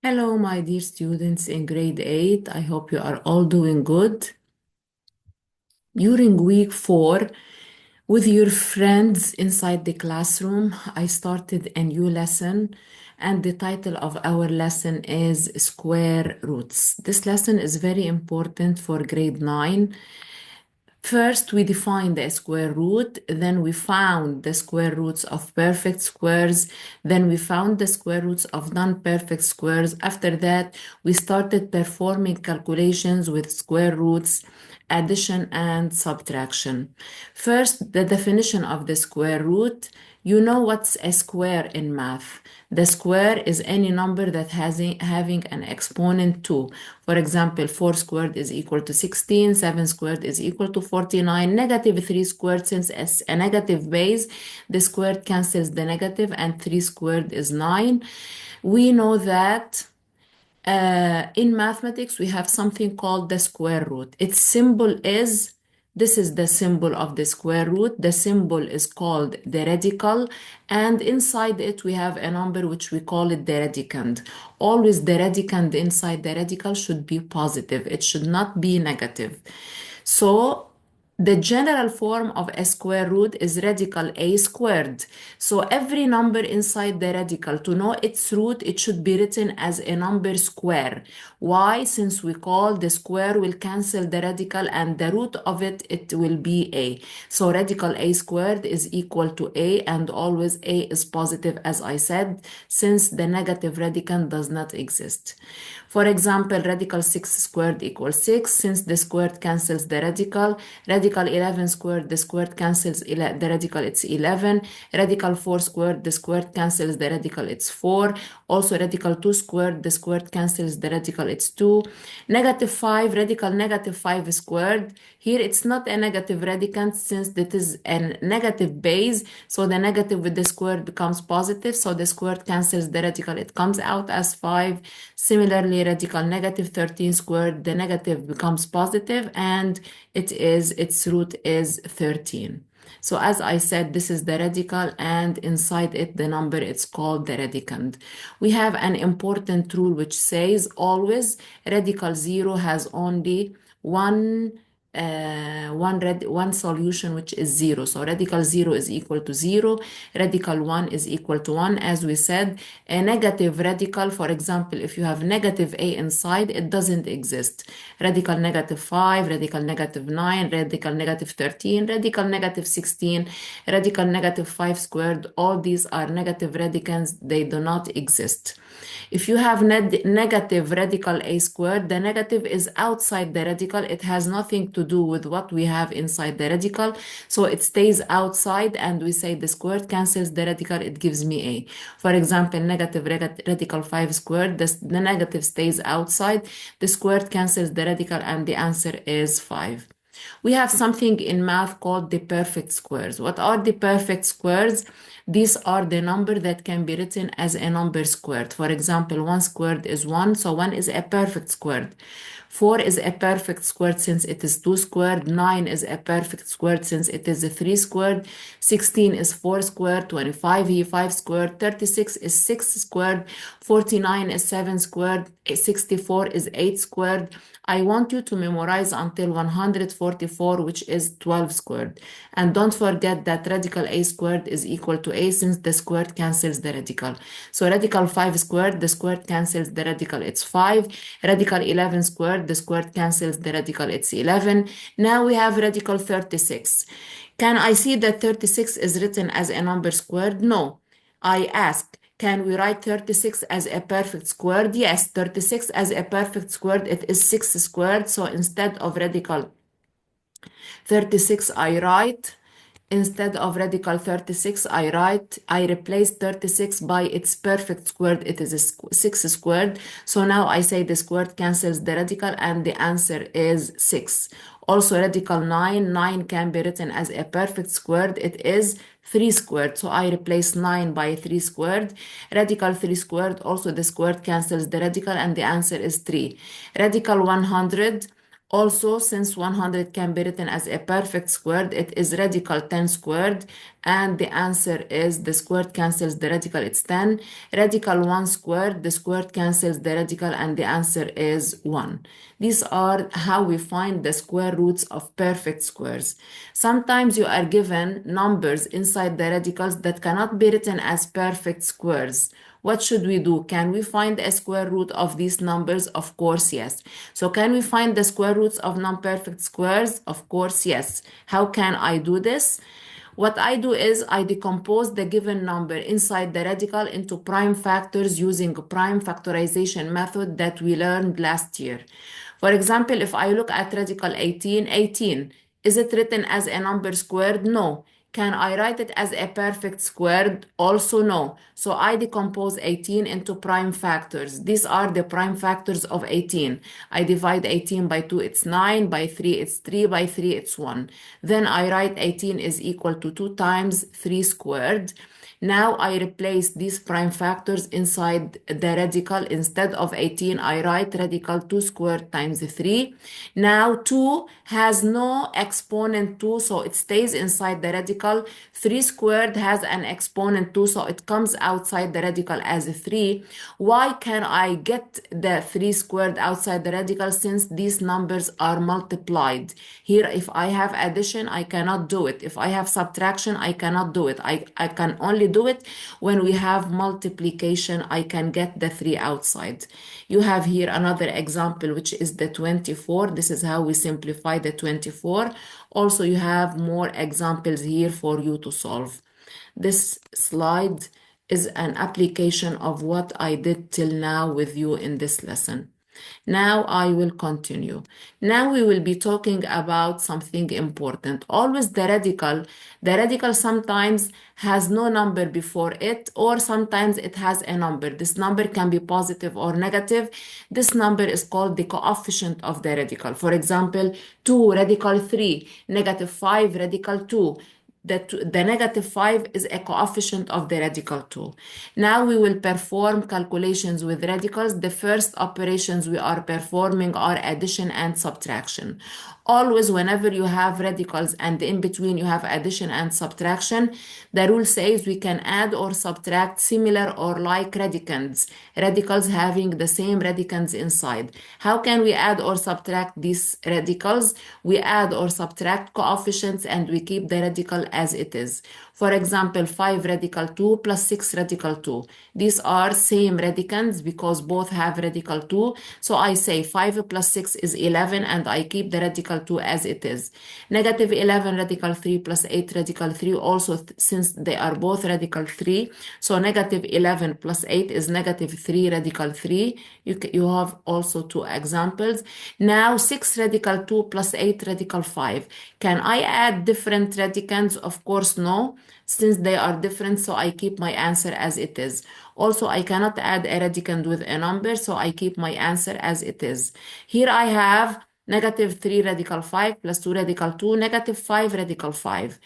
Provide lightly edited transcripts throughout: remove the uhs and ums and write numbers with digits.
Hello, my dear students in grade 8. I hope you are all doing good. During week 4, with your friends inside the classroom, I started a new lesson, and the title of our lesson is Square Roots. This lesson is very important for grade 9. First, we defined the square root, then we found the square roots of perfect squares, then we found the square roots of non-perfect squares. After that, we started performing calculations with square roots, addition and subtraction. First, the definition of the square root. You know what's a square in math. The square is any number that having an exponent 2. For example, 4 squared is equal to 16, 7 squared is equal to 49, negative 3 squared, since it's a negative base, the squared cancels the negative, and 3 squared is 9. We know that in mathematics, we have something called the square root. Its symbol is, this is the symbol of the square root. The symbol is called the radical, and inside it, we have a number which we call it the radicand. Always the radicand inside the radical should be positive. It should not be negative. So the general form of a square root is radical a squared. So every number inside the radical, to know its root, it should be written as a number square. Why? Since we call the square will cancel the radical, and the root of it, it will be a. So radical a squared is equal to a, and always a is positive, as I said, since the negative radicand does not exist. For example, radical 6 squared equals 6. Since the squared cancels the radical, radical 11 squared, the squared cancels the radical, it's 11. Radical 4 squared, the squared cancels the radical, it's 4. Also radical 2 squared, the squared cancels the radical, it's 2. Negative 5, radical negative 5 squared. Here it's not a negative radicand since it is a negative base, so the negative with the squared becomes positive, so the squared cancels the radical, it comes out as 5. Similarly, radical negative 13 squared, the negative becomes positive, and its root is 13. So as I said, this is the radical, and inside it, the number, it's called the radicand. We have an important rule which says always radical 0 has only one solution, which is 0. So radical 0 is equal to 0. Radical 1 is equal to 1. As we said, a negative radical, for example, if you have negative a inside, it doesn't exist. Radical negative 5, radical negative 9, radical negative 13, radical negative 16, radical negative 5 squared, all these are negative radicands. They do not exist. If you have negative radical a squared, the negative is outside the radical. It has nothing to do with what we have inside the radical. So it stays outside, and we say the squared cancels the radical, it gives me a. For example, negative radical 5 squared, the negative stays outside, the squared cancels the radical, and the answer is 5. We have something in math called the perfect squares. What are the perfect squares? These are the number that can be written as a number squared. For example, 1 squared is 1, so 1 is a perfect squared. 4 is a perfect squared since it is 2 squared. 9 is a perfect squared since it is a 3 squared. 16 is 4 squared. 25 is 5 squared. 36 is 6 squared. 49 is 7 squared. 64 is 8 squared. I want you to memorize until 144, which is 12 squared. And don't forget that radical a squared is equal to a, since the squared cancels the radical. So radical 5 squared, the squared cancels the radical, it's 5. Radical 11 squared, the squared cancels the radical, it's 11. Now we have radical 36. Can I see that 36 is written as a number squared? No. I ask, can we write 36 as a perfect squared? Yes, 36 as a perfect squared, it is 6 squared. So instead of radical 36, instead of radical 36, I replace 36 by its perfect squared. It is a 6 squared. So now I say the squared cancels the radical, and the answer is 6. Also radical 9 can be written as a perfect squared. It is 3 squared. So I replace 9 by 3 squared. Radical 3 squared, also the squared cancels the radical, and the answer is 3. Radical 100, also, since 100 can be written as a perfect squared, it is radical 10 squared, and the answer is the squared cancels the radical, it's 10. Radical 1 squared, the squared cancels the radical, and the answer is 1. These are how we find the square roots of perfect squares. Sometimes you are given numbers inside the radicals that cannot be written as perfect squares. What should we do? Can we find a square root of these numbers? Of course, yes. So can we find the square roots of non-perfect squares? Of course, yes. How can I do this? What I do is I decompose the given number inside the radical into prime factors using a prime factorization method that we learned last year. For example, if I look at radical 18, 18, is it written as a number squared? No. Can I write it as a perfect squared? Also no. So I decompose 18 into prime factors. These are the prime factors of 18. I divide 18 by 2, it's 9, by 3, it's 3, by 3, it's 1. Then I write 18 is equal to 2 times 3 squared. Now I replace these prime factors inside the radical. Instead of 18, I write radical 2 squared times 3. Now 2 has no exponent 2, so it stays inside the radical. 3 squared has an exponent 2, so it comes outside the radical as 3. Why can I get the 3 squared outside the radical since these numbers are multiplied? Here, if I have addition, I cannot do it. If I have subtraction, I cannot do it. I can only do it when we have multiplication. I can get the 3 outside. You have here another example, which is the 24. This is how we simplify the 24. Also, you have more examples here for you to solve. This slide is an application of what I did till now with you in this lesson. Now I will continue. Now we will be talking about something important. Always the radical sometimes has no number before it, or sometimes it has a number. This number can be positive or negative. This number is called the coefficient of the radical. For example, 2 radical 3, negative 5 radical 2. The negative 5 is a coefficient of the radical 2. Now we will perform calculations with radicals. The first operations we are performing are addition and subtraction. Always, whenever you have radicals and in between you have addition and subtraction, the rule says we can add or subtract similar or like radicands, radicals having the same radicands inside. How can we add or subtract these radicals? We add or subtract coefficients and we keep the radical as it is. For example, 5 radical 2 plus 6 radical 2. These are same radicands because both have radical 2. So I say 5 plus 6 is 11 and I keep the radical 2 as it is. Negative 11 radical 3 plus 8 radical 3 also, since they are both radical 3. So negative 11 plus 8 is negative 3 radical 3. You have also 2 examples. Now 6 radical 2 plus 8 radical 5. Can I add different radicands? Of course, no. Since they are different, so I keep my answer as it is. Also, I cannot add a radicand with a number, so I keep my answer as it is. Here I have negative 3 radical 5 plus 2 radical 2, negative 5 radical 5.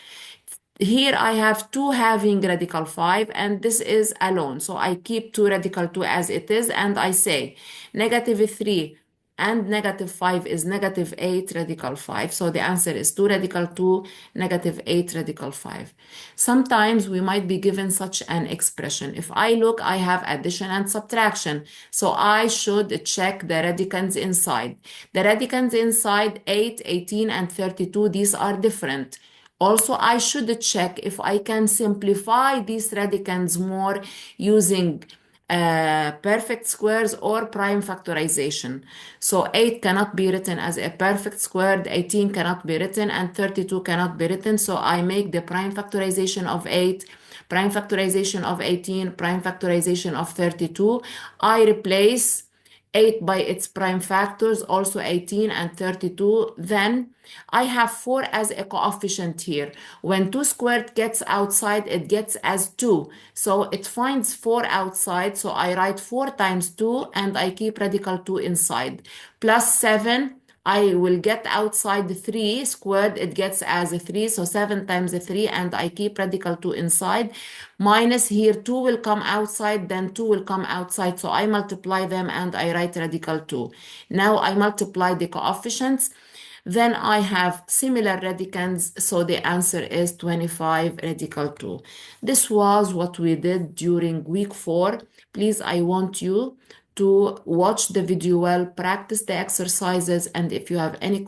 Here I have 2 having radical 5 and this is alone. So I keep 2 radical 2 as it is and I say negative 3 and negative 5 is negative 8 radical 5. So the answer is 2 radical 2, negative 8 radical 5. Sometimes we might be given such an expression. If I look, I have addition and subtraction. So I should check the radicands inside. The radicands inside 8, 18, and 32, these are different. Also, I should check if I can simplify these radicands more using perfect squares or prime factorization. So 8 cannot be written as a perfect square, 18 cannot be written, and 32 cannot be written. So I make the prime factorization of 8, prime factorization of 18, prime factorization of 32. I replace 8 by its prime factors, also 18 and 32. Then I have 4 as a coefficient here. When 2 squared gets outside, it gets as 2. So it finds 4 outside. So I write 4 times 2 and I keep radical 2 inside. Plus 7. I will get outside the 3 squared, it gets as a 3, so 7 times the 3, and I keep radical 2 inside. Minus here, 2 will come outside, then 2 will come outside, so I multiply them and I write radical 2. Now I multiply the coefficients. Then I have similar radicands, so the answer is 25 radical 2. This was what we did during week 4. Please, I want you to watch the video well, practice the exercises, and if you have any